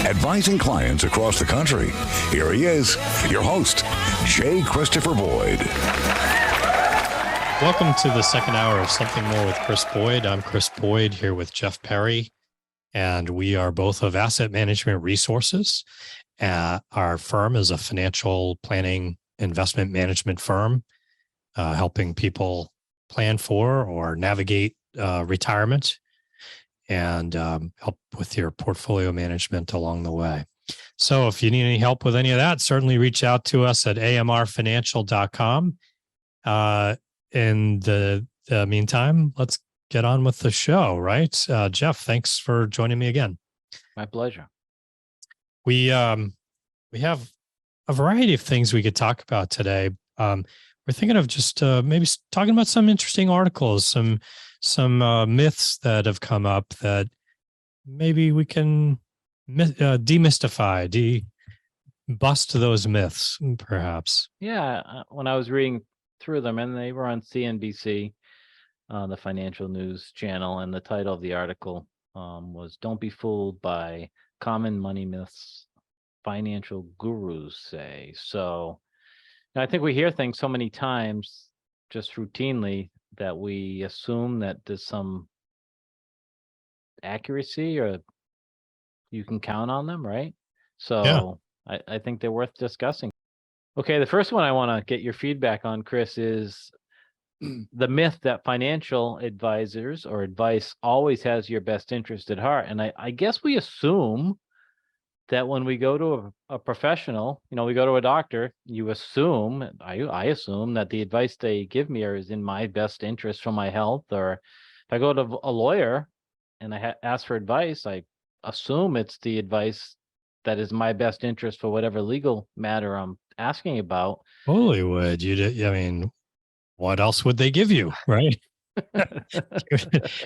advising clients across the country. Here he is, your host, J. Christopher Boyd. Welcome to the second hour of Something More with Chris Boyd. I'm Chris Boyd here with Jeff Perry, and we are both of Asset Management Resources. Our firm is a financial planning investment management firm, helping people plan for or navigate retirement and help with your portfolio management along the way. So if you need any help with any of that, certainly reach out to us at amrfinancial.com. In the meantime, let's get on with the show, right? Jeff, thanks for joining me again. My pleasure. We have a variety of things we could talk about today. We're thinking of just maybe talking about some interesting articles, some myths that have come up that maybe we can demystify, bust those myths, perhaps. Yeah, when I was reading through them, and they were on CNBC, the financial news channel, and the title of the article was "Don't Be Fooled by Common Money Myths Financial Gurus Say." So I think we hear things so many times just routinely that we assume that there's some accuracy or you can count on them, right? So yeah. I think they're worth discussing. Okay, the first one I want to get your feedback on, Chris, is the myth that financial advisors or advice always has your best interest at heart. And I guess we assume that when we go to a professional, we go to a doctor, you assume, I assume that the advice they give me is in my best interest for my health. Or if I go to a lawyer and I ask for advice, I assume it's the advice that is my best interest for whatever legal matter I'm asking about. Totally would. I mean, what else would they give you, right?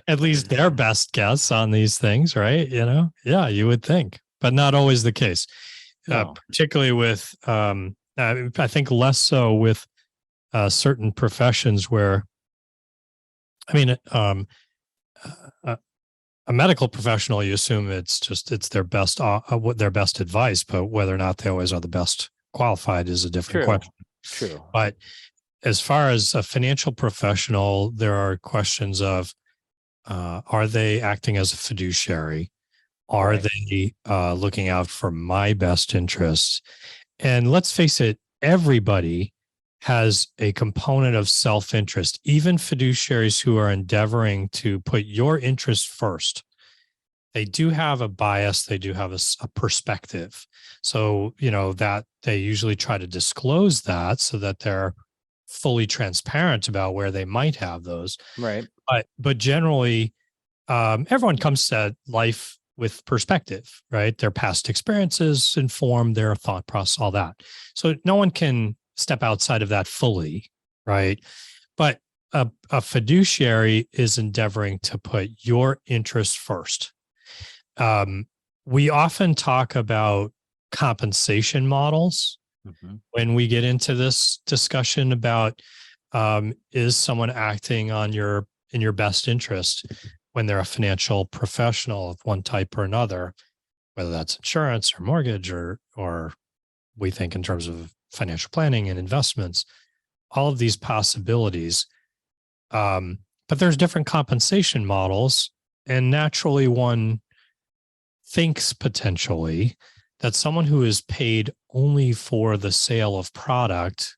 At least their best guess on these things, right? Yeah, you would think, but not always the case. No. Particularly with, I think less so with certain professions where, a medical professional, you assume it's their best, their best advice, but whether or not they always are the best qualified is a different question. True. But as far as a financial professional, there are questions of, are they acting as a fiduciary? Are they looking out for my best interests? And let's face it, everybody has a component of self-interest, even fiduciaries who are endeavoring to put your interests first. They do have a bias. They do have a perspective. So, that they usually try to disclose that so that they're fully transparent about where they might have those. Right. But generally, everyone comes to life with perspective, right? Their past experiences inform their thought process, all that. So no one can step outside of that fully, right? But a fiduciary is endeavoring to put your interests first. We often talk about compensation models when we get into this discussion about is someone acting in your best interest when they're a financial professional of one type or another, whether that's insurance or mortgage or we think in terms of financial planning and investments, all of these possibilities. But there's different compensation models, and naturally one thinks potentially that someone who is paid only for the sale of product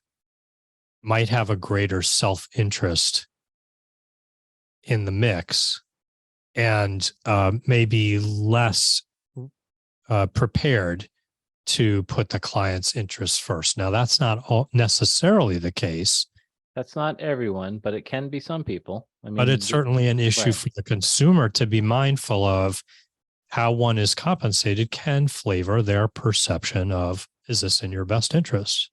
might have a greater self-interest in the mix and maybe less prepared to put the client's interests first. Now, that's not necessarily the case. That's not everyone, but it can be some people. But it's certainly an issue for the consumer to be mindful of. How one is compensated can flavor their perception of, is this in your best interest?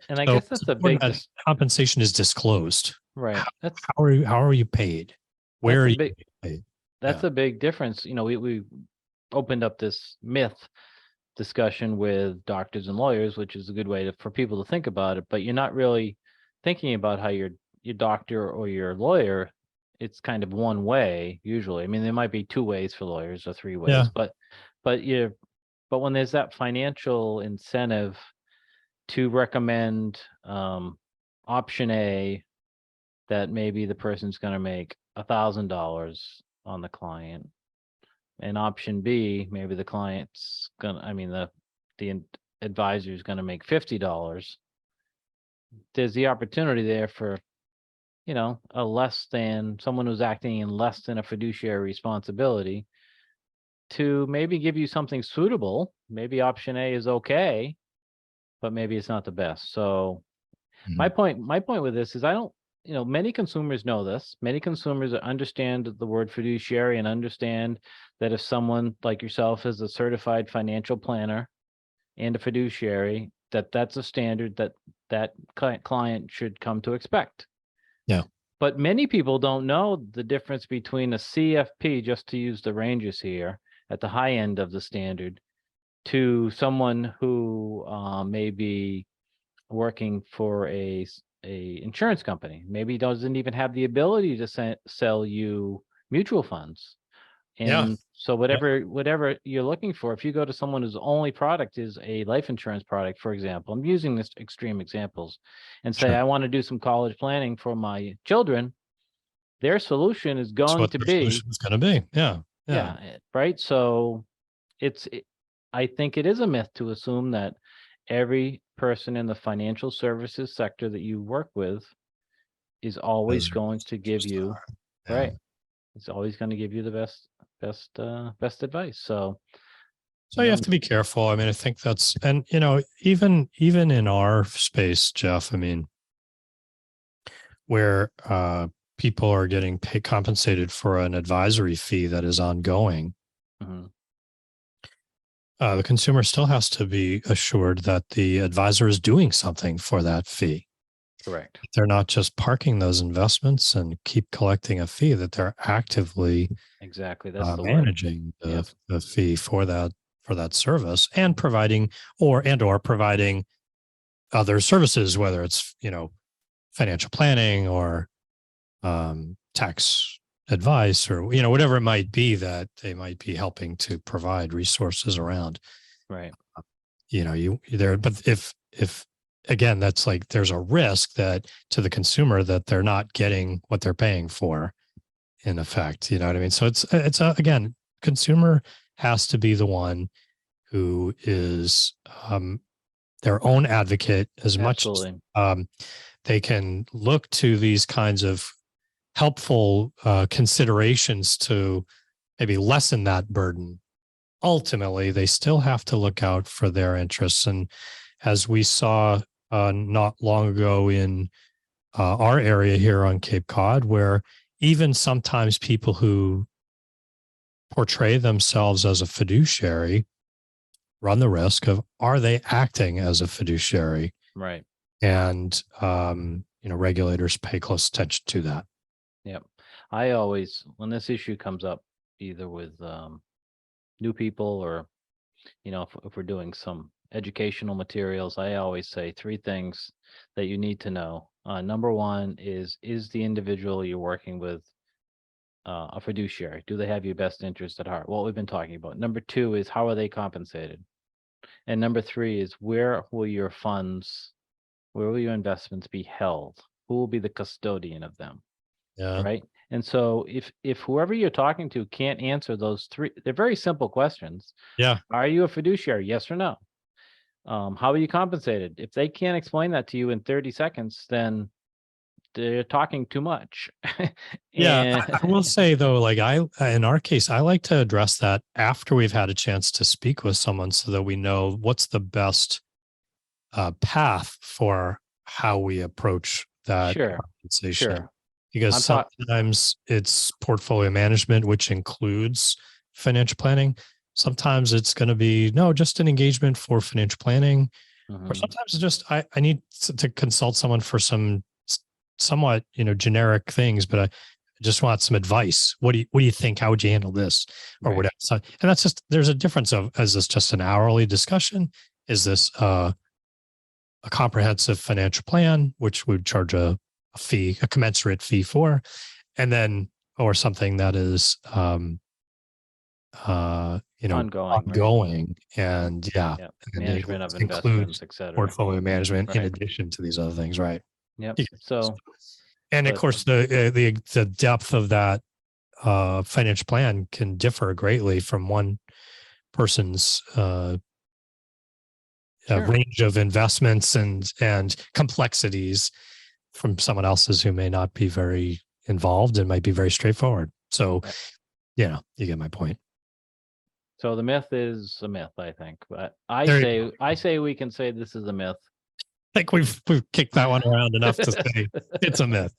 And I guess that's a big compensation is disclosed. Right. How are you paid? Where are you paid? That's a big difference. We opened up this myth discussion with doctors and lawyers, which is a good way for people to think about it, but you're not really thinking about how your doctor or your lawyer, it's kind of one way usually. I mean, there might be two ways for lawyers or three ways, but But when there's that financial incentive to recommend option A, that maybe the person's going to make $1,000 on the client, and option B, maybe the client's gonna, I mean, the advisor is going to make $50. There's the opportunity there for, a less than someone who's acting in less than a fiduciary responsibility to maybe give you something suitable. Maybe option A is okay, but maybe it's not the best. So my point with this is, I don't, many consumers know this. Many consumers understand the word fiduciary and understand that if someone like yourself is a certified financial planner and a fiduciary, that's a standard that client should come to expect. Yeah. But many people don't know the difference between a CFP, just to use the ranges here, at the high end of the standard, to someone who may be working for a insurance company, maybe doesn't even have the ability to sell you mutual funds. And so whatever you're looking for, if you go to someone whose only product is a life insurance product, for example, I'm using this extreme examples, and say, I want to do some college planning for my children, their solution is going to be, yeah, right? So I think it is a myth to assume that every person in the financial services sector that you work with is always going to give you, right? It's always going to give you the best advice. So you have to be careful. I mean, I think that's, and even in our space, Jeff, I mean, where people are getting compensated for an advisory fee that is ongoing, the consumer still has to be assured that the advisor is doing something for that fee. Correct. They're not just parking those investments and keep collecting a fee, that they're actively that's the managing the fee for that service, and providing or providing other services, whether it's financial planning or tax advice, or whatever it might be that they might be helping to provide resources around. Right. But if again, that's like, there's a risk that to the consumer that they're not getting what they're paying for, in effect. You know what I mean? So it's again, consumer has to be the one who is their own advocate, as Absolutely. much as they can look to these kinds of helpful considerations to maybe lessen that burden. Ultimately, they still have to look out for their interests. And as we saw not long ago in our area here on Cape Cod, where even sometimes people who portray themselves as a fiduciary run the risk of, are they acting as a fiduciary? Right. And, regulators pay close attention to that. Yep. I always, when this issue comes up, either with new people or, if we're doing some educational materials, I always say 3 things that you need to know. Number 1 is the individual you're working with a fiduciary? Do they have your best interest at heart? What we've been talking about. Number 2 is, how are they compensated? And number 3 is, where will your investments be held? Who will be the custodian of them? Yeah. Right. And so if whoever you're talking to can't answer those 3, they're very simple questions. Yeah. Are you a fiduciary? Yes or no? How are you compensated? If they can't explain that to you in 30 seconds, then they're talking too much. Yeah. I will say though, like in our case, I like to address that after we've had a chance to speak with someone, so that we know what's the best path for how we approach that compensation. Sure. Because sometimes it's portfolio management, which includes financial planning. Sometimes it's going to be, no, just an engagement for financial planning. Or sometimes it's just, I need to consult someone for some somewhat, generic things, but I just want some advice. What do you think? How would you handle this? Or whatever. So, and that's just, there's a difference of, is this just an hourly discussion? Is this a comprehensive financial plan, which would charge a fee, a commensurate fee for, and then, or something that is, ongoing, right? ongoing, and Yeah. and Management it of includes investments, et cetera. portfolio management in Right. addition to these other things, right? Yep. Yeah. So, And of but course, the depth of that financial plan can differ greatly from one person's sure. range of investments and complexities from someone else's who may not be very involved and might be very straightforward. So, Right. you get my point. So the myth is a myth, I think. But There you I say we can say this is a myth. I think we've kicked that one around enough to say it's a myth.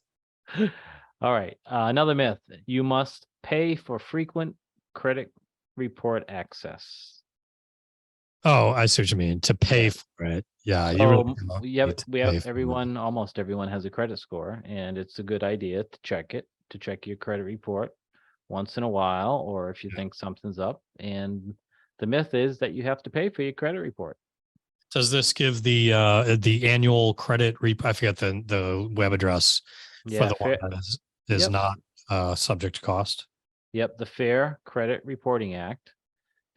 All right. Another myth. You must pay for frequent credit report access. Oh, I see what you mean. To pay Yeah. for it. Yeah. You really So don't we have need to pay for it. almost everyone has a credit score, and it's a good idea to check it, to check your credit report once in a while, or if you Yeah. think something's up. And the myth is that you have to pay for your credit report. Does this give the annual credit I forget the web address for Yeah. the one that is Yep. not subject to cost? Yep. The Fair Credit Reporting Act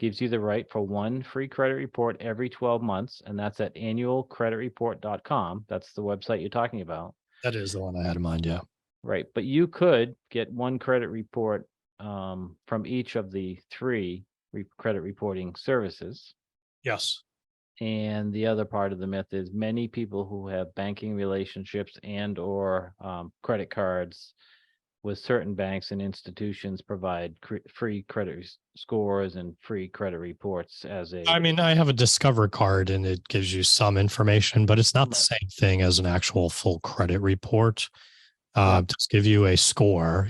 gives you the right for one free credit report every 12 months, and that's at annualcreditreport.com. That's the website you're talking about. That is the one I had in mind. Yeah. Right. But you could get one credit report from each of the three credit reporting services. Yes. And the other part of the myth is many people who have banking relationships and or credit cards with certain banks and institutions provide free credit scores and free credit reports as a I mean, I have a Discover card and it gives you some information, but it's not the same thing as an actual full credit report. Just give you a score,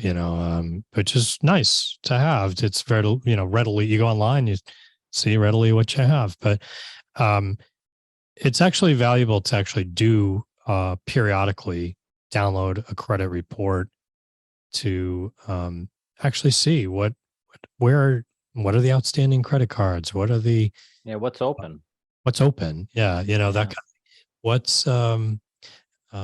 which is nice to have. It's very, readily, you go online, you see readily what you have, but it's actually valuable to actually do periodically download a credit report to actually see what are the outstanding credit cards? What are the what's open? What's open? Yeah, that kind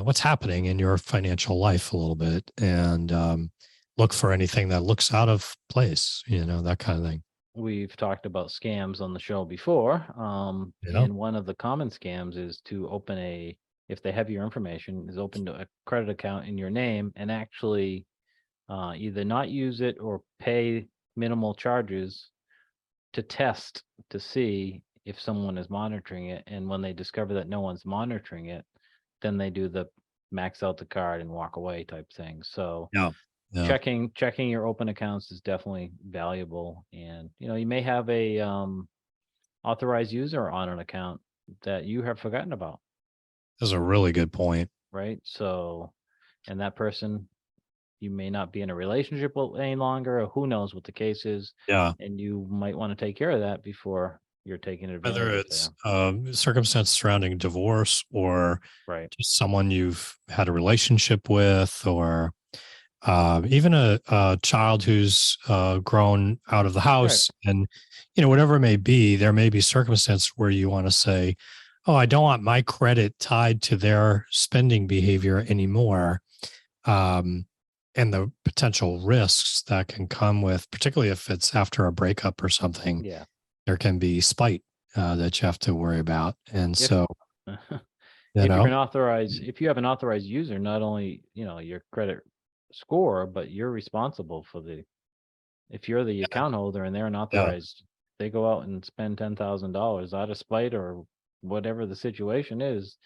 what's happening in your financial life a little bit, and look for anything that looks out of place. That kind of thing. We've talked about scams on the show before, and one of the common scams is to open if they have your information, is open to a credit account in your name and actually either not use it or pay minimal charges to test to see if someone is monitoring it. And when they discover that no one's monitoring it, then they do the max out the card and walk away type thing. So checking your open accounts is definitely valuable. And you may have a authorized user on an account that you have forgotten about. That's a really good point. Right. So, and that person, you may not be in a relationship with any longer, or who knows what the case is. Yeah. And you might want to take care of that before you're taking advantage. Whether it's circumstance surrounding divorce or just someone you've had a relationship with, or even a child who's grown out of the house, and whatever it may be, there may be circumstances where you want to say, oh, I don't want my credit tied to their spending behavior anymore. And the potential risks that can come with, particularly if it's after a breakup or something, there can be spite that you have to worry about. And if you have an authorized user, not only, your credit score, but you're responsible for if you're the account holder and they're an authorized, they go out and spend $10,000 out of spite or whatever the situation is,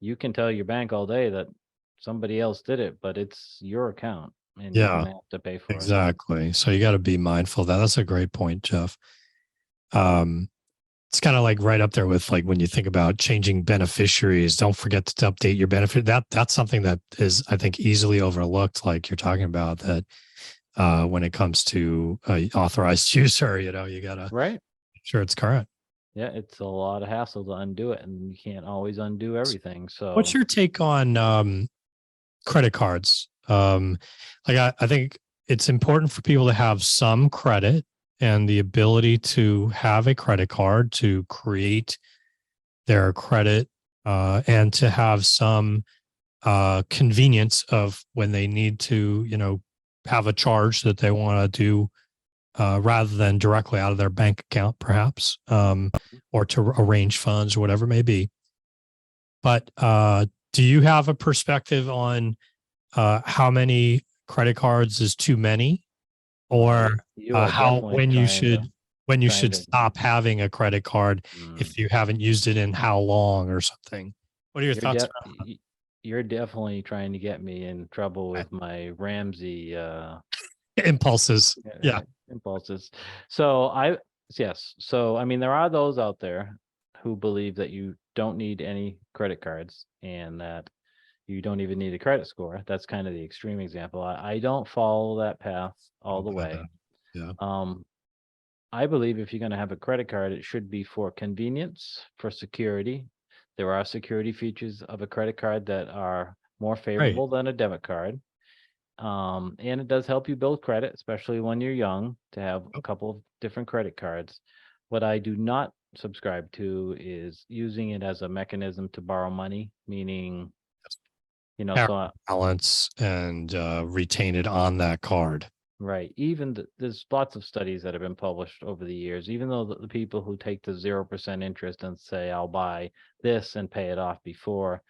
you can tell your bank all day that somebody else did it, but it's your account and you're gonna have to pay for it. Exactly. So you got to be mindful of that. That's a great point, Jeff. It's kind of like right up there with like when you think about changing beneficiaries, don't forget to update your benefit. That's something that is, I think, easily overlooked, like you're talking about, that when it comes to authorized user, you gotta make sure it's current. Yeah, it's a lot of hassle to undo it, and you can't always undo everything. So what's your take on credit cards? I think it's important for people to have some credit and the ability to have a credit card to create their credit and to have some convenience of when they need to, have a charge that they want to do rather than directly out of their bank account, perhaps, or to arrange funds or whatever it may be. But do you have a perspective on how many credit cards is too many, or You are how definitely when you trying should to. stop having a credit card if you haven't used it in how long or something? What are your thoughts? You're definitely trying to get me in trouble Okay. with my Ramsey Impulses. Yeah. impulses. Yes. So I mean, there are those out there who believe that you don't need any credit cards and that you don't even need a credit score. That's kind of the extreme example. I don't follow that path all the way. Yeah. I believe if you're going to have a credit card, it should be for convenience, for security. There are security features of a credit card that are more favorable than a debit card. And it does help you build credit, especially when you're young, to have a couple of different credit cards. What I do not subscribe to is using it as a mechanism to borrow money, meaning, so balance and retain it on that card. right. There's lots of studies that have been published over the years, even though the people who take the 0% interest and say, I'll buy this and pay it off before,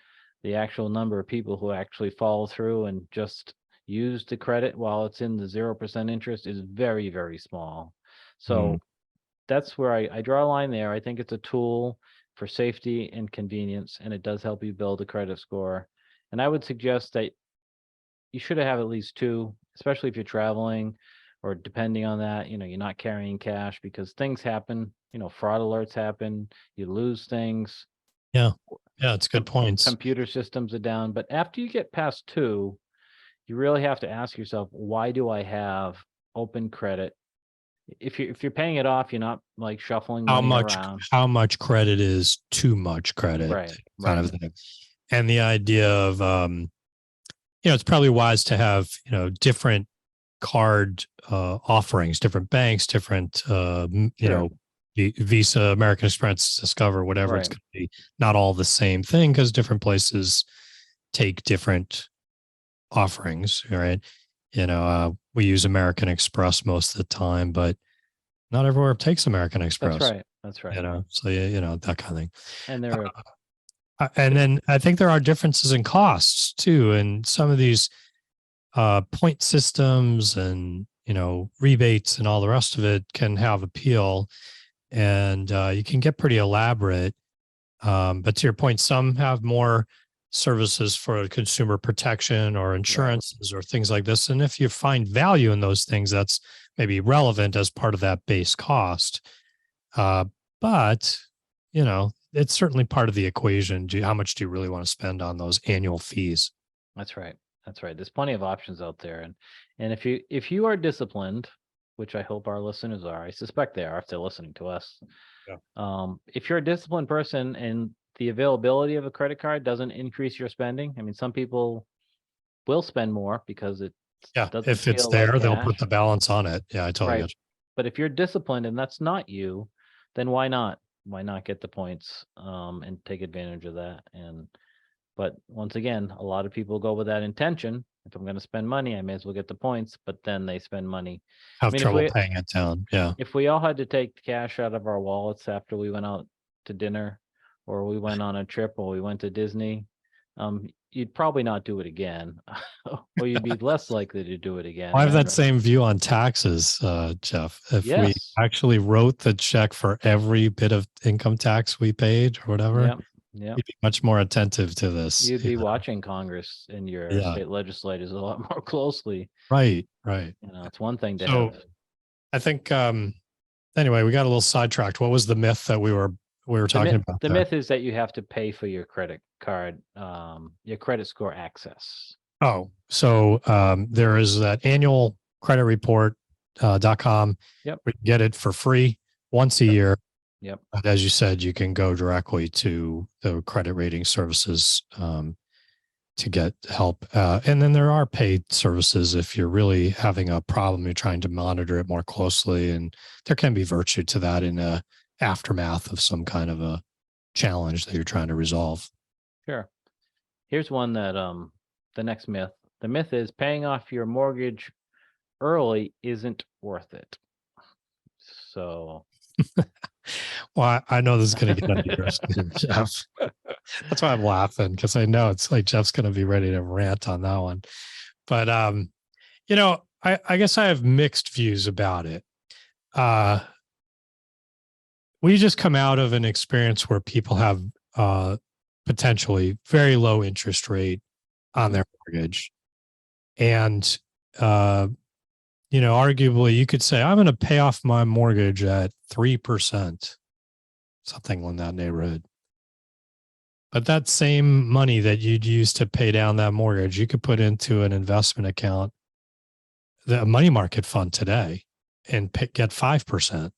the actual number of people who actually follow through and just use the credit while it's in the 0% interest is very, very small. So that's where I draw a line there. I think it's a tool for safety and convenience, and it does help you build a credit score. And I would suggest that you should have at least two, especially if you're traveling or depending on that, you're not carrying cash because things happen, fraud alerts happen, you lose things. Yeah. Yeah, it's good points. Computer systems are down. But after you get past two, you really have to ask yourself, why do I have open credit? If you're paying it off, you're not like shuffling money around. How much credit is too much credit? Right. Kind of thing. And the idea of it's probably wise to have, different card offerings, different banks, different Visa, American Express, Discover, whatever. It's going to be not all the same thing because different places take different offerings, right? We use American Express most of the time, but not everywhere takes American Express. That's right. So that kind of thing. And and then I think there are differences in costs too, and some of these point systems and rebates and all the rest of it can have appeal, and you can get pretty elaborate. But to your point, some have more services for consumer protection or insurances or things like this. And if you find value in those things, that's maybe relevant as part of that base cost. But it's certainly part of the equation. How much do you really want to spend on those annual fees? That's right. There's plenty of options out there. And if you are disciplined, which I hope our listeners are, I suspect they are if they're listening to us. Yeah. If you're a disciplined person and the availability of a credit card doesn't increase your spending, I mean, some people will spend more because if it's there, they'll put the balance on it. Yeah, I totally get you. But if you're disciplined and that's not you, then why not? Why not get the points and take advantage of that? But once again, a lot of people go with that intention. If I'm going to spend money, I may as well get the points, but then they spend money. Have trouble paying it down. Yeah. If we all had to take cash out of our wallets after we went out to dinner or we went on a trip or we went to Disney, you'd probably not do it again, or you'd be less likely to do it again. I have that same view on taxes, Jeff. If we actually wrote the check for every bit of income tax we paid or whatever, you'd be much more attentive to this. You'd be watching Congress and your state legislators a lot more closely. Right. It's one thing to have. I think, anyway, we got a little sidetracked. What was the myth that we were talking about? The myth is that you have to pay for your credit card, your credit score access. Oh, so there is that annual credit report.com. Yep. We get it for free once a year. Yep. But as you said, you can go directly to the credit rating services to get help. And then there are paid services if you're really having a problem, you're trying to monitor it more closely. And there can be virtue to that in a aftermath of some kind of a challenge that you're trying to resolve. Sure. Here's one that the next myth. The myth is paying off your mortgage early isn't worth it. So, Well, I know this is going to get under your skin, Jeff. That's why I'm laughing, because I know it's like Jeff's going to be ready to rant on that one. But I guess I have mixed views about it. We just come out of an experience where people have potentially very low interest rate on their mortgage. And, arguably you could say, I'm going to pay off my mortgage at 3%, something in that neighborhood. But that same money that you'd use to pay down that mortgage, you could put into an investment account, the money market fund today, and get 5%.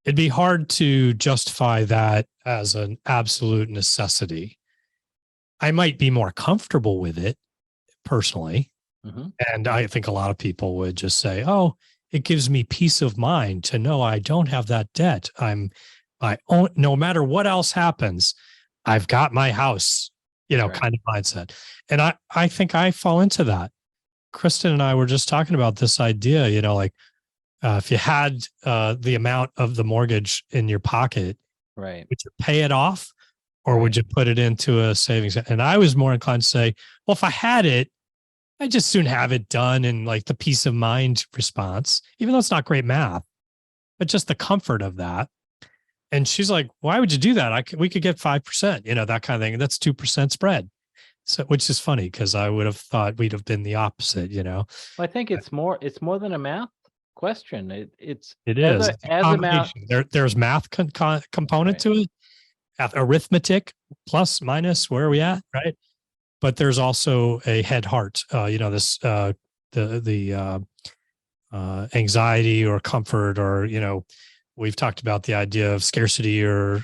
It'd be hard to justify that as an absolute necessity. I might be more comfortable with it personally. mm-hmm. And I think a lot of people would just say, oh, it gives me peace of mind to know I don't have that debt. No matter what else happens, I've got my house, Right. kind of mindset. And I think I fall into that. Kristen and I were just talking about this idea, if you had the amount of the mortgage in your pocket, Right. would you pay it off, or would you put it into a savings? And I was more inclined to say, well, if I had it, I just soon have it done, and like the peace of mind response, even though it's not great math, but just the comfort of that. And she's like, why would you do that? We could get 5%, that kind of thing. And that's 2% spread. So, which is funny, because I would have thought we'd have been the opposite, Well, I think it's more than a math question. It is as a math. There's math component to it, arithmetic, plus, minus, where are we at, right? But there's also a head heart, this the anxiety or comfort, or we've talked about the idea of scarcity or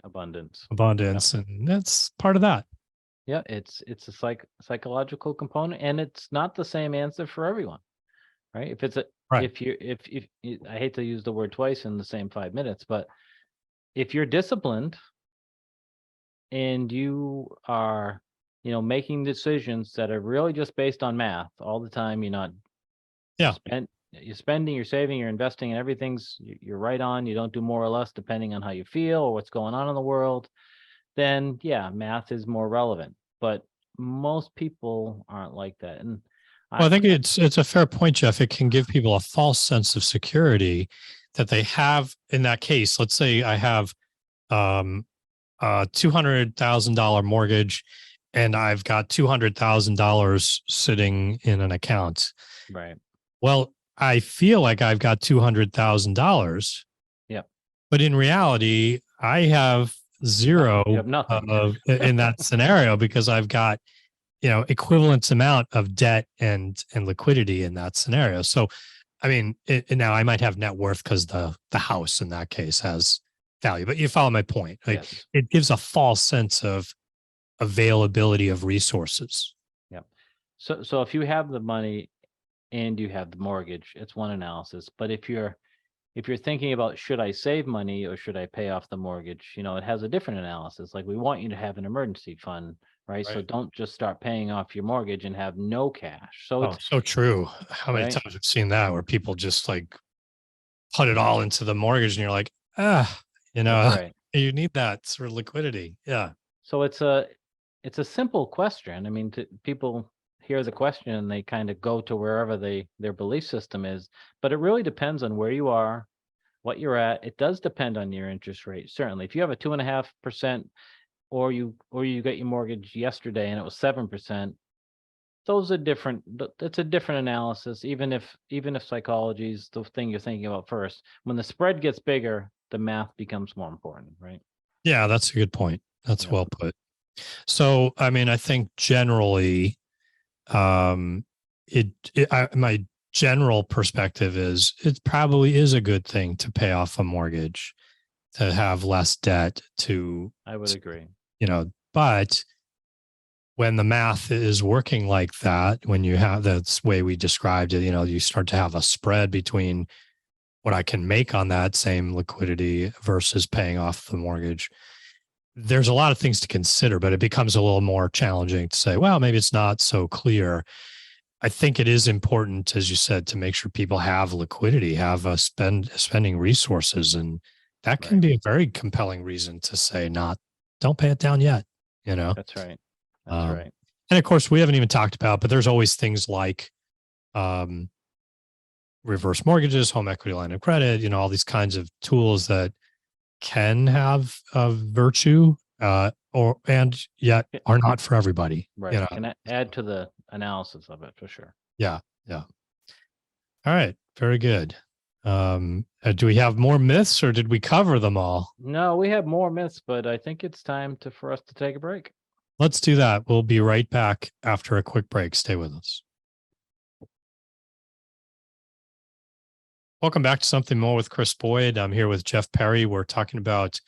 abundance, and that's part of that. Yeah, it's a psychological component, and it's not the same answer for everyone, right? If it's if I hate to use the word twice in the same 5 minutes, but if you're disciplined and you are making decisions that are really just based on math all the time, you're not you're spending, you're saving, you're investing, and everything's you're right on, you don't do more or less depending on how you feel or what's going on in the world, then math is more relevant. But most people aren't like that. And I think it's a fair point, Jeff. It can give people a false sense of security that they have in that case. Let's say I have a $200,000 mortgage, and I've got $200,000 sitting in an account. Right. Well, I feel like I've got $200,000. Yep. But in reality, I have zero you have nothing. In that scenario, because I've got, equivalent amount of debt and liquidity in that scenario. So, I mean, now I might have net worth because the house in that case has value, but you follow my point. Like, yes. It gives a false sense of availability of resources. Yeah. So if you have the money and you have the mortgage, it's one analysis. But if you're thinking about, should I save money or should I pay off the mortgage, it has a different analysis. Like, we want you to have an emergency fund, right? So don't just start paying off your mortgage and have no cash. So it's so true. How many times I've seen that, where people just like put it all into the mortgage, and you're like, you need that sort of liquidity. Yeah. So it's a simple question. I mean, people hear the question and they kind of go to wherever their belief system is, but it really depends on where you are, what you're at. It does depend on your interest rate. Certainly, if you have a 2.5%, or you got your mortgage yesterday and it was 7%, those are different. It's a different analysis. Even if psychology is the thing you're thinking about first, when the spread gets bigger, the math becomes more important, right? Yeah, that's a good point. That's well put. So, I mean, I think generally, my general perspective is it probably is a good thing to pay off a mortgage, to have less debt. I would agree. But when the math is working like that, when you have that's way we described it, you start to have a spread between what I can make on that same liquidity versus paying off the mortgage. There's a lot of things to consider, but it becomes a little more challenging to say, well, maybe it's not so clear. I think it is important, as you said, to make sure people have liquidity, have spending resources, and that can be a very compelling reason to say don't pay it down yet. That's right. That's Um, right. And of course, we haven't even talked about, but there's always things like reverse mortgages, home equity line of credit, all these kinds of tools that can have virtue and yet are not for everybody. Right. Can add to the analysis of it for sure. Yeah. Yeah. All right. Very good. Do we have more myths or did we cover them all? No, we have more myths, but I think it's time for us to take a break. Let's do that. We'll be right back after a quick break. Stay with us. Welcome back to Something More with Chris Boyd. I'm here with Jeff Perry. We're talking about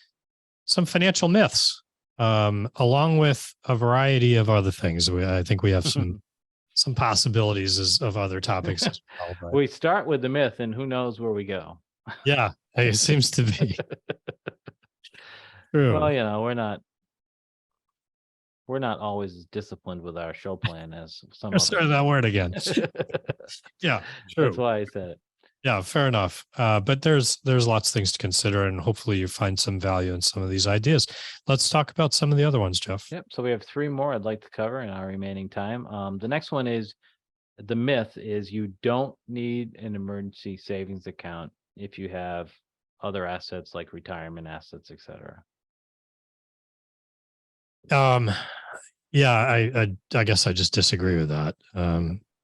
some financial myths, along with a variety of other things. I think we have some possibilities of other topics as well. But we start with the myth, and who knows where we go. Yeah, it seems to be true. Well, we're not always as disciplined with our show plan as some. Sorry, that word again. Yeah, true. That's why I said it. Yeah, fair enough. But there's lots of things to consider, and hopefully you find some value in some of these ideas. Let's talk about some of the other ones, Jeff. Yep. So we have 3 more I'd like to cover in our remaining time. The next one is the myth is you don't need an emergency savings account if you have other assets like retirement assets, etc. Yeah, I guess I just disagree with that.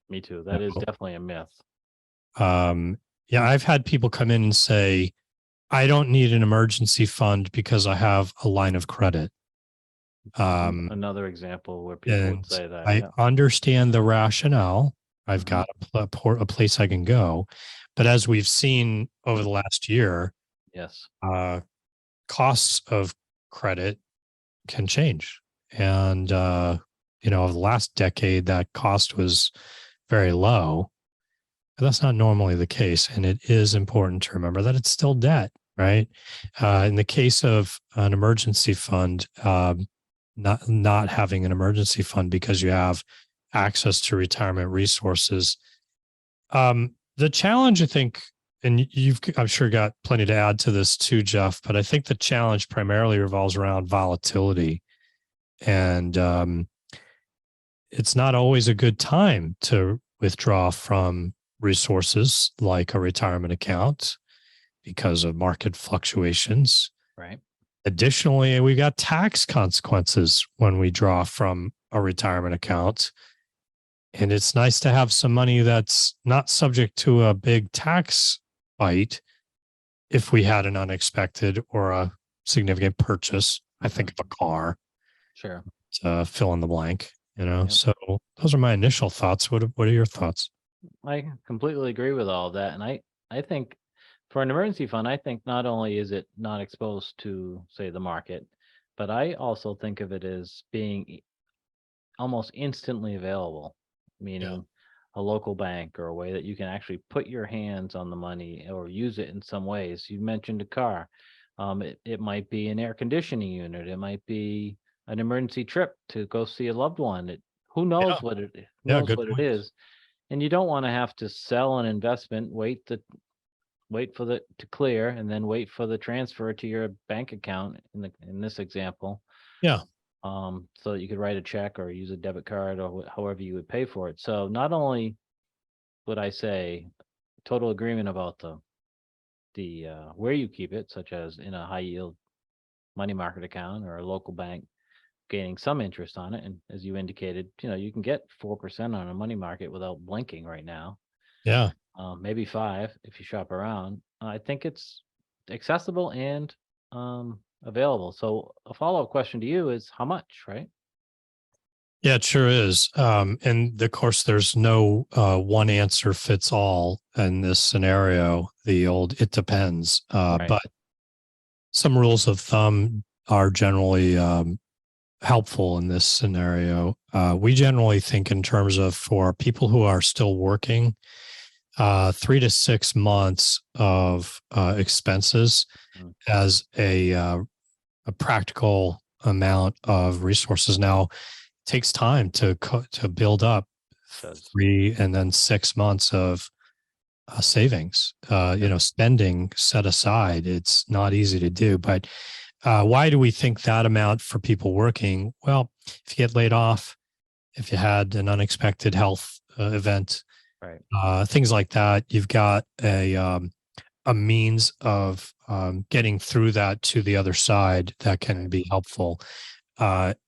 Me too. That is definitely a myth. Yeah, I've had people come in and say, I don't need an emergency fund because I have a line of credit. Another example where people would say that. I understand the rationale. I've got a place I can go. But as we've seen over the last year, yes, costs of credit can change. And, over the last decade, that cost was very low. But that's not normally the case. And it is important to remember that it's still debt, right? In the case of an emergency fund, not having an emergency fund because you have access to retirement resources. The challenge, I think, and I'm sure got plenty to add to this too, Jeff, but I think the challenge primarily revolves around volatility. And it's not always a good time to withdraw from resources like a retirement account because of market fluctuations. Right. Additionally, we got tax consequences when we draw from a retirement account. And it's nice to have some money that's not subject to a big tax bite if we had an unexpected or a significant purchase. I think of a car. Sure. To fill in the blank, Yep. So those are my initial thoughts. What are your thoughts? I completely agree with all of that. And I think for an emergency fund, I think not only is it not exposed to, say, the market, but I also think of it as being almost instantly available, meaning a local bank or a way that you can actually put your hands on the money or use it in some ways. You mentioned a car. It might be an air conditioning unit. It might be an emergency trip to go see a loved one. Who knows what it is. And you don't want to have to sell an investment, wait for it to clear, and then wait for the transfer to your bank account in this example. Yeah. So that you could write a check or use a debit card or however you would pay for it. So not only would I say total agreement about the where you keep it, such as in a high yield money market account or a local bank, gaining some interest on it. And as you indicated, you can get 4% on a money market without blinking right now. Yeah. Maybe 5 if you shop around. I think it's accessible and available. So a follow-up question to you is how much, right? Yeah, it sure is. And of course, there's no one answer fits all in this scenario. The old, it depends. Right. But some rules of thumb are generally helpful in this scenario. We generally think in terms of for people who are still working, 3 to 6 months of expenses as a practical amount of resources. Now, it takes time to build up Does. 3 and then 6 months of savings, spending set aside. It's not easy to do, but why do we think that amount for people working? Well, if you get laid off, if you had an unexpected health event, right, things like that, you've got a means of getting through that to the other side that can be helpful.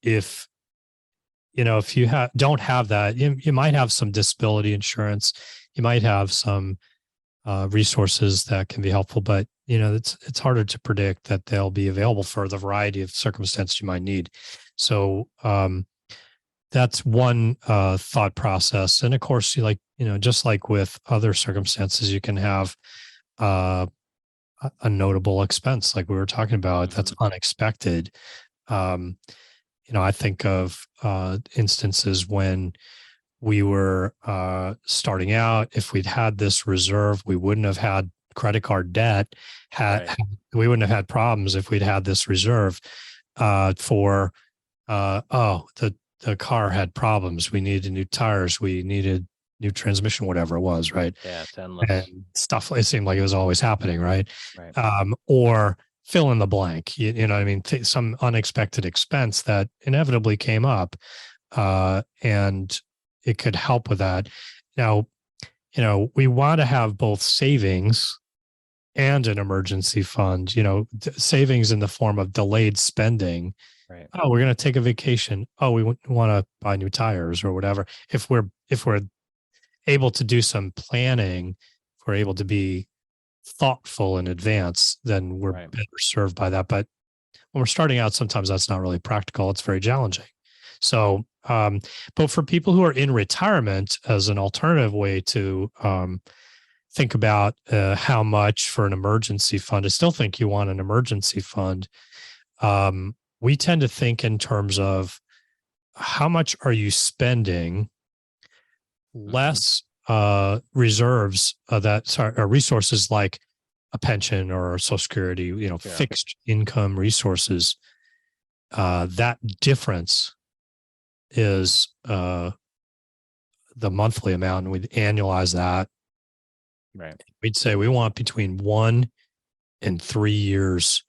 If you don't have that, you might have some disability insurance, you might have some resources that can be helpful, but it's harder to predict that they'll be available for the variety of circumstances you might need. So that's one thought process. And of course, just like with other circumstances, you can have a notable expense, like we were talking about, that's unexpected. I think of instances when we were starting out. If we'd had this reserve, we wouldn't have had credit card debt. We wouldn't have had problems if we'd had this reserve the car had problems. We needed new tires. We needed new transmission, whatever it was, right? Yeah, it's endless. And stuff. It seemed like it was always happening, right? Right. Or fill in the blank. You know what I mean? Some unexpected expense that inevitably came up, and it could help with that. Now, we want to have both savings and an emergency fund. Savings in the form of delayed spending. Right. Oh, we're going to take a vacation. Oh, we want to buy new tires or whatever. If we're able to do some planning, if we're able to be thoughtful in advance, then we're better served by that. But when we're starting out, sometimes that's not really practical. It's very challenging. So, but for people who are in retirement, as an alternative way to think about how much for an emergency fund, I still think you want an emergency fund. We tend to think in terms of how much are you spending, less reserves or resources like a pension or Social Security, fixed income resources. That difference is the monthly amount, and we'd annualize that. Right. We'd say we want between 1 and 3 years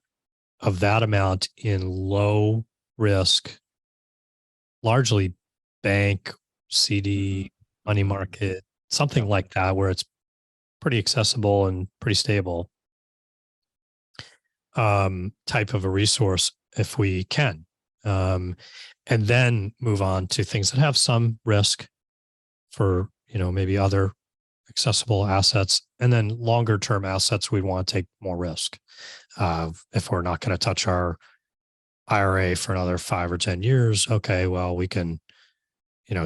of that amount in low risk, largely bank, CD, money market, something like that, where it's pretty accessible and pretty stable type of a resource if we can. And then move on to things that have some risk for, maybe other accessible assets, and then longer term assets we'd want to take more risk. If we're not going to touch our IRA for another 5 or 10 years, okay, well, we can,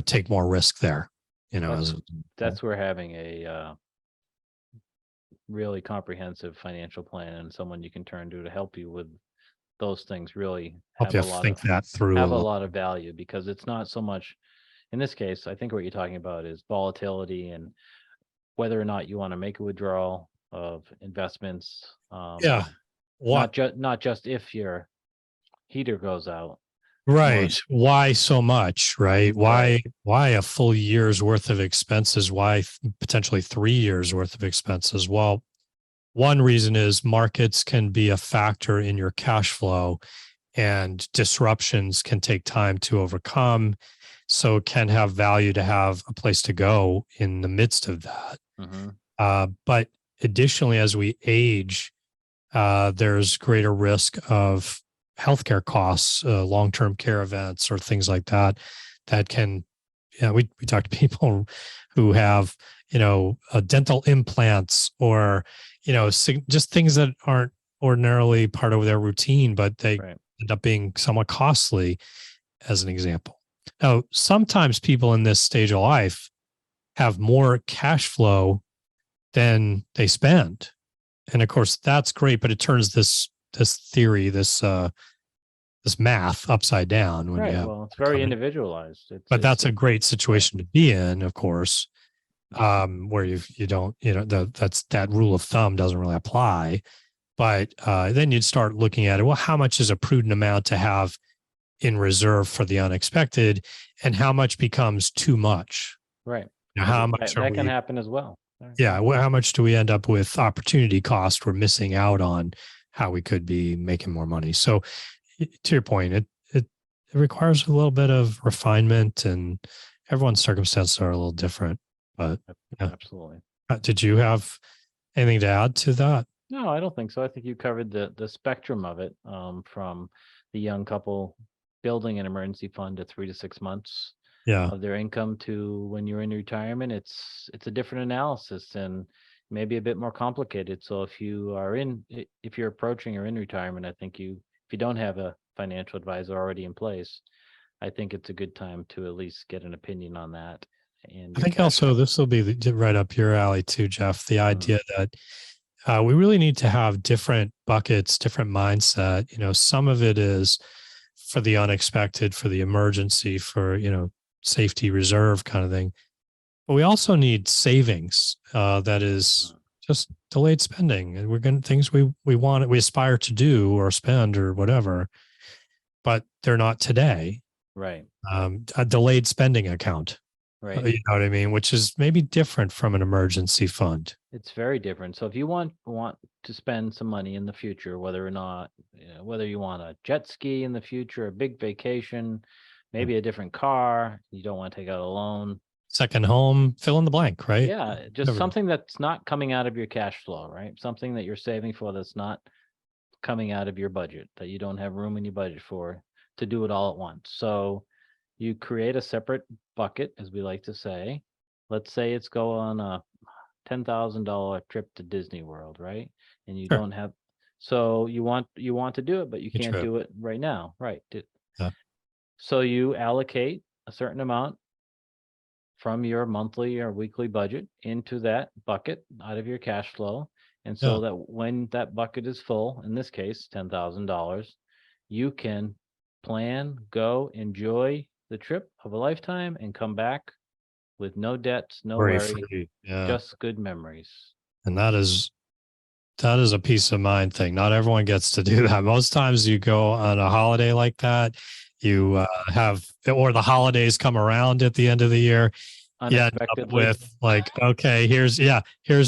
take more risk there. That's where having a really comprehensive financial plan and someone you can turn to help you with those things really help you think that through. Have a lot of value, because it's not so much, in this case, I think what you're talking about is volatility and whether or not you want to make a withdrawal of investments. Not just if your heater goes out. Right. Why so much, right? Why a full year's worth of expenses? Why potentially 3 years worth of expenses? Well, one reason is markets can be a factor in your cash flow, and disruptions can take time to overcome. So it can have value to have a place to go in the midst of that. But additionally, as we age, there's greater risk of healthcare costs, long-term care events, or things like that. That can, we talk to people who have, dental implants, or, just things that aren't ordinarily part of their routine, but they end up being somewhat costly, as an example. Now, sometimes people in this stage of life have more cash flow than they spend. And of course, that's great, but it turns this theory, this math upside down. Well, it's very individualized. But that's a great situation to be in, of course, where you don't, that rule of thumb doesn't really apply. But then you'd start looking at it. Well, how much is a prudent amount to have in reserve for the unexpected, and how much becomes too much? Right. Now, how much are that can we? happen as well. Right. Yeah. How much do we end up with opportunity cost we're missing out on how we could be making more money? So to your point, it requires a little bit of refinement, and everyone's circumstances are a little different. But yeah. Absolutely. Did you have anything to add to that? No, I don't think so. I think you covered the spectrum of it, from the young couple building an emergency fund to 3 to 6 months Yeah. of their income to when you're in retirement. It's a different analysis and maybe a bit more complicated. So if if you're approaching or in retirement, I think if you don't have a financial advisor already in place, I think it's a good time to at least get an opinion on that. And I think also this will be right up your alley too, Jeff. The idea that we really need to have different buckets, different mindset. Some of it is for the unexpected, for the emergency, for, safety reserve kind of thing. But we also need savings that is just delayed spending. And we're going to things we aspire to do or spend or whatever, but they're not today. right. A delayed spending account. Right. You know what I mean? Which is maybe different from an emergency fund. It's very different. So if you want to spend some money in the future, whether or not, whether you want a jet ski in the future, a big vacation, maybe a different car, you don't want to take out a loan. Second home, fill in the blank, right? Yeah, just something that's not coming out of your cash flow, right? Something that you're saving for that's not coming out of your budget, that you don't have room in your budget for to do it all at once. So you create a separate bucket, as we like to say. Let's say it's go on a $10,000 trip to Disney World, right? And you don't have, so you want to do it, but you can't do it right now, right? Yeah. So you allocate a certain amount from your monthly or weekly budget into that bucket out of your cash flow. And so that when that bucket is full, in this case, $10,000, you can plan, go, enjoy the trip of a lifetime and come back with no debts, no worry, just good memories. And that is a peace of mind thing. Not everyone gets to do that. Most times you go on a holiday like that, you or the holidays come around at the end of the year. Yeah, with like, okay, here's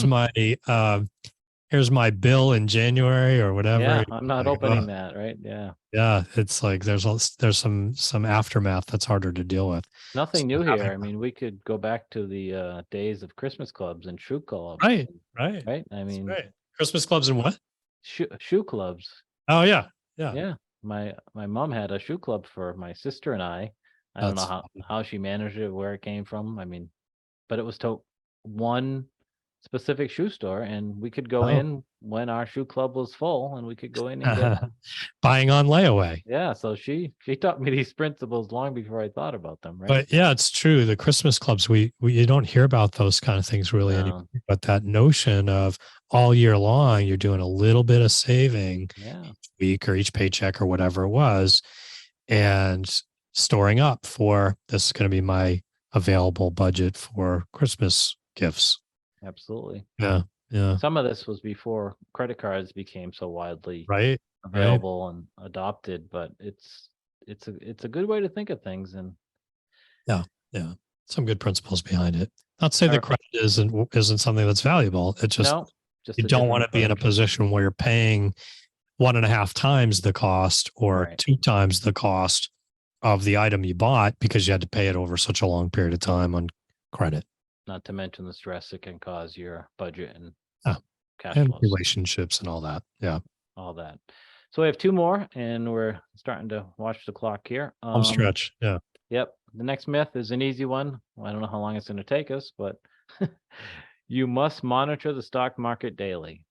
my here's my bill in January or whatever. Yeah, I'm not opening that, right? Yeah. Yeah, it's like there's some aftermath that's harder to deal with. Nothing new here. I mean, we could go back to the days of Christmas clubs and shoe clubs. Right. I mean, Christmas clubs and what? Shoe clubs. Oh yeah. My mom had a shoe club for my sister and I. I don't know how she managed it, where it came from. I mean, but it was to one specific shoe store, and we could go in when our shoe club was full, and we could go in and get buying on layaway. Yeah, so she taught me these principles long before I thought about them, right? But yeah, it's true. The Christmas clubs, you don't hear about those kind of things really anymore. But that notion of all year long, you're doing a little bit of saving each week or each paycheck or whatever it was, and storing up for this is going to be my available budget for Christmas gifts. Absolutely. Yeah. Some of this was before credit cards became so widely available and adopted, but it's a good way to think of things. And yeah, some good principles behind it. Not to say that credit isn't something that's valuable. It's just you don't want to be in a position where you're paying 1.5 times the cost or 2 times the cost of the item you bought because you had to pay it over such a long period of time on credit. Not to mention the stress it can cause your budget and cash and flows. Relationships and all that. Yeah. All that. So we have 2 more and we're starting to watch the clock here. Home stretch. Yeah. Yep. The next myth is an easy one. I don't know how long it's going to take us, but you must monitor the stock market daily.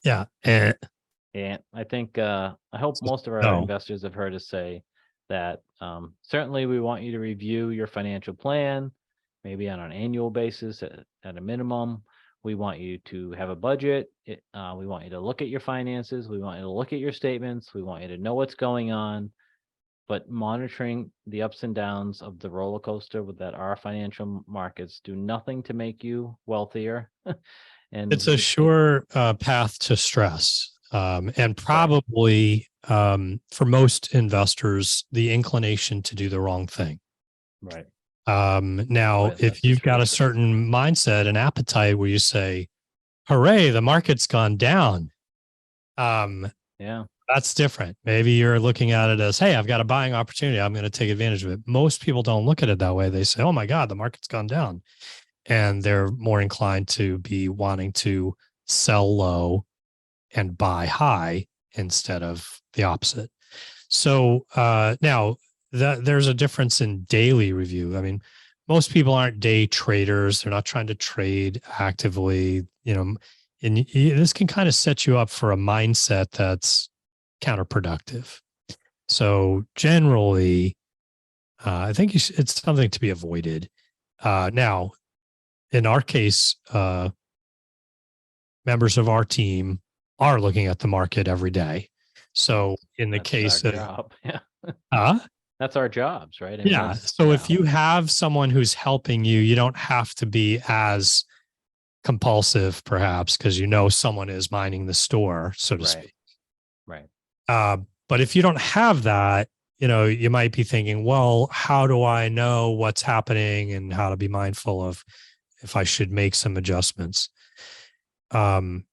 Yeah. And I think, I hope most of our investors have heard us say that certainly we want you to review your financial plan, maybe on an annual basis at a minimum. We want you to have a budget. We want you to look at your finances. We want you to look at your statements. We want you to know what's going on. But monitoring the ups and downs of the roller coaster that are financial markets do nothing to make you wealthier. And it's a sure path to stress. And probably for most investors, the inclination to do the wrong thing. Right. Now, Boy, if that's you've got a risky. certain mindset and appetite where you say, hooray, the market's gone down. Yeah. That's different. Maybe you're looking at it as, hey, I've got a buying opportunity. I'm going to take advantage of it. Most people don't look at it that way. They say, oh my God, the market's gone down. And they're more inclined to be wanting to sell low and buy high instead of the opposite. So now there's a difference in daily review. I mean, most people aren't day traders. They're not trying to trade actively, and this can kind of set you up for a mindset that's counterproductive. So generally, I think it's something to be avoided. Now, in our case, members of our team are looking at the market every day. So in the That's case our of, job. Yeah. uh, That's our jobs, right? I mean, yeah. So if you have someone who's helping you, you don't have to be as compulsive, perhaps, because someone is minding the store, so to speak. Right. But if you don't have that, you might be thinking, well, how do I know what's happening and how to be mindful of if I should make some adjustments? One,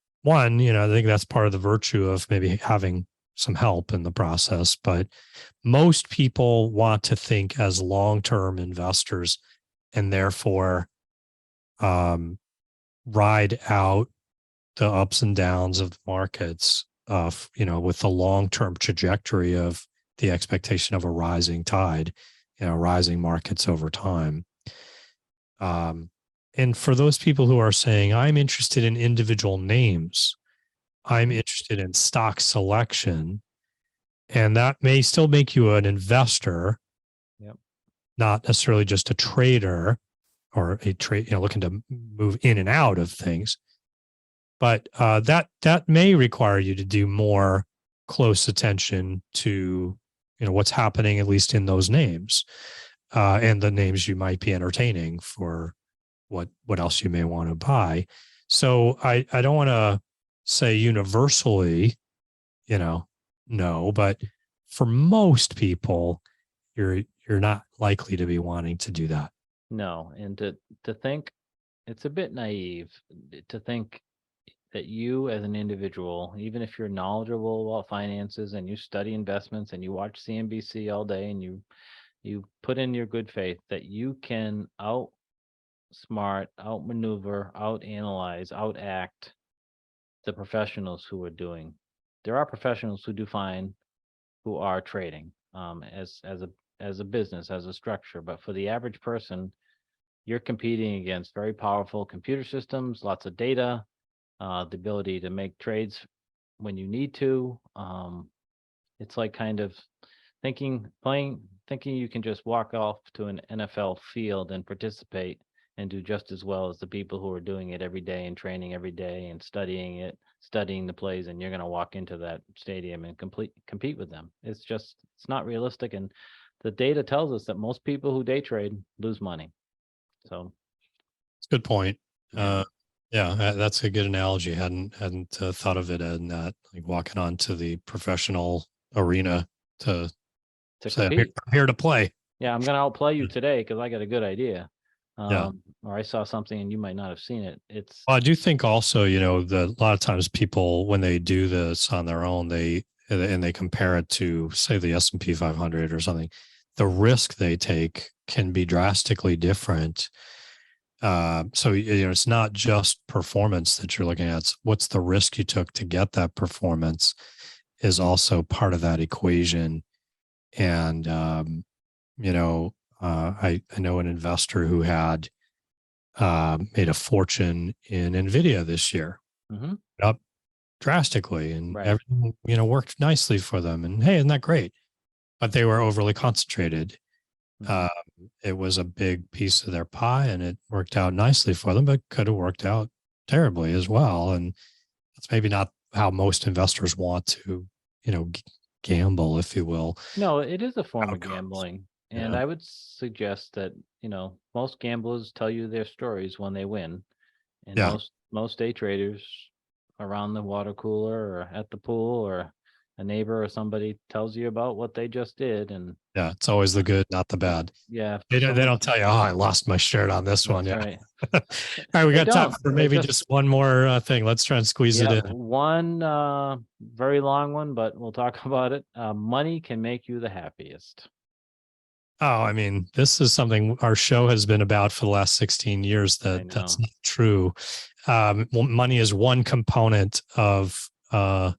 I think that's part of the virtue of maybe having some help in the process, but most people want to think as long-term investors and therefore ride out the ups and downs of the markets with the long-term trajectory of the expectation of a rising tide, rising markets over time. And for those people who are saying, I'm interested in individual names, I'm interested in stock selection, and that may still make you an investor, not necessarily just a trader or a trade, looking to move in and out of things. But that may require you to do more close attention to what's happening, at least in those names, and the names you might be entertaining for what else you may want to buy. So I don't want to say universally, no, but for most people, you're not likely to be wanting to do that. No, and to think it's a bit naive to think that you as an individual, even if you're knowledgeable about finances and you study investments and you watch CNBC all day and you put in your good faith that you can outsmart, outmaneuver, outanalyze, outact the professionals who are doing. There are professionals who do fine who are trading as a business, as a structure, but for the average person, you're competing against very powerful computer systems, lots of data, the ability to make trades when you need to. It's like kind of thinking you can just walk off to an NFL field and participate and do just as well as the people who are doing it every day and training every day and studying the plays, and you're going to walk into that stadium and compete with them. It's not realistic, and the data tells us that most people who day trade lose money. So it's a good point. Yeah. That's a good analogy. Hadn't thought of it in that, like walking onto the professional arena to say, compete. I'm here to play. Yeah, I'm gonna outplay you today because I got a good idea. Yeah. Or I saw something and you might not have seen it. Well, I do think also, that a lot of times people, when they do this on their own, they compare it to, say, the S&P 500 or something, the risk they take can be drastically different. So it's not just performance that you're looking at. It's what's the risk you took to get that performance is also part of that equation. And I know an investor who had made a fortune in NVIDIA this year, up drastically, and everything worked nicely for them. And hey, isn't that great? But they were overly concentrated. It was a big piece of their pie, and it worked out nicely for them, but could have worked out terribly as well. And that's maybe not how most investors want to, gamble, if you will. No, it is a form Outcomes. of gambling. And I would suggest that, most gamblers tell you their stories when they win. And most day traders around the water cooler or at the pool or a neighbor or somebody tells you about what they just did. And Yeah, it's always the good, not the bad. yeah, They don't tell you, oh, I lost my shirt on this one. Yeah. right. All right, we They got time don't. for They maybe just- just one more thing. Let's try and squeeze it Yeah, in. one very long one, but we'll talk about it. Money can make you the happiest. Oh, I mean, this is something our show has been about for the last 16 years. I That's know. not true. Money is one component of, that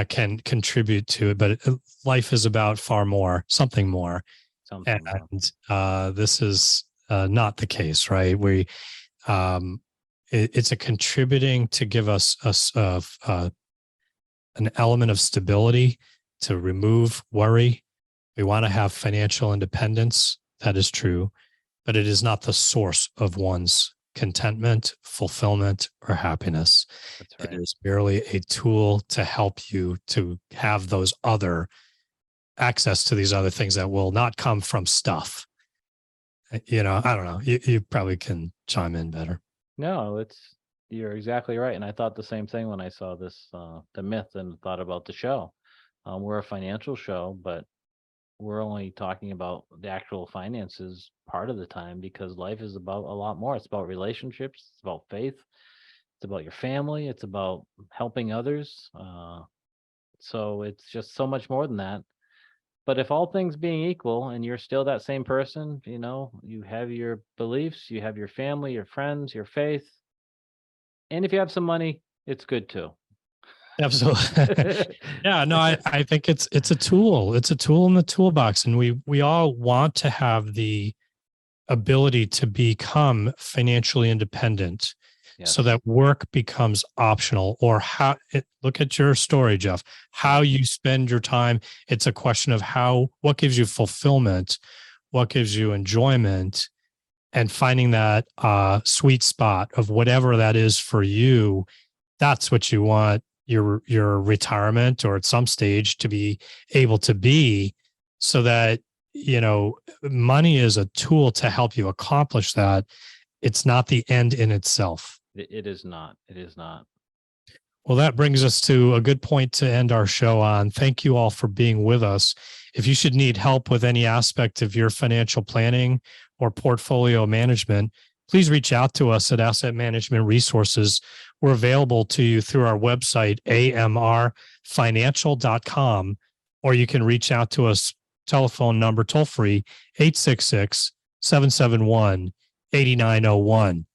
can contribute to it, but life is about far more, something more. Something more. And this is not the case, right? It's a contributing to give us an element of stability, to remove worry. We want to have financial independence. That is true, but it is not the source of one's contentment, fulfillment, or happiness. That's right. It is merely a tool to help you to have those other access to these other things that will not come from stuff. I don't know. You probably can chime in better. No, you're exactly right. And I thought the same thing when I saw this, the myth, and thought about the show. We're a financial show, but we're only talking about the actual finances part of the time, because life is about a lot more. It's about relationships. It's about faith. It's about your family. It's about helping others. So it's just so much more than that. But if all things being equal and you're still that same person, you have your beliefs, you have your family, your friends, your faith. And if you have some money, it's good too. Absolutely. Yeah, no, I think it's a tool. It's a tool in the toolbox. And we all want to have the ability to become financially independent. Yes. So that work becomes optional. Or look at your story, Jeff, how you spend your time. It's a question of what gives you fulfillment, what gives you enjoyment, and finding that sweet spot of whatever that is for you. That's what you want your retirement, or at some stage, to be able to be, so that, money is a tool to help you accomplish that. It's not the end in itself. It is not. It is not. Well, that brings us to a good point to end our show on. Thank you all for being with us. If you should need help with any aspect of your financial planning or portfolio management, please reach out to us at Asset Management Resources. We're available to you through our website, amrfinancial.com, or you can reach out to us, telephone number toll free, 866-771-8901.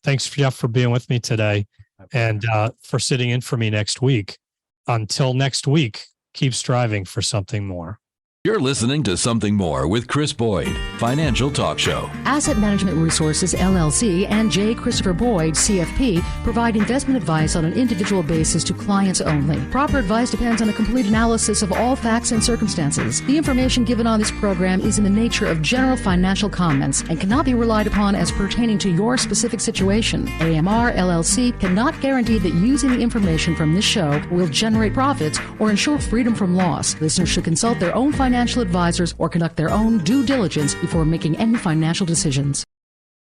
Thanks, Jeff, for being with me today, and for sitting in for me next week. Until next week, keep striving for something more. You're listening to Something More with Chris Boyd, Financial Talk Show. Asset Management Resources, LLC, and J. Christopher Boyd, CFP, provide investment advice on an individual basis to clients only. Proper advice depends on a complete analysis of all facts and circumstances. The information given on this program is in the nature of general financial comments and cannot be relied upon as pertaining to your specific situation. AMR, LLC cannot guarantee that using the information from this show will generate profits or ensure freedom from loss. Listeners should consult their own financial advisors or conduct their own due diligence before making any financial decisions.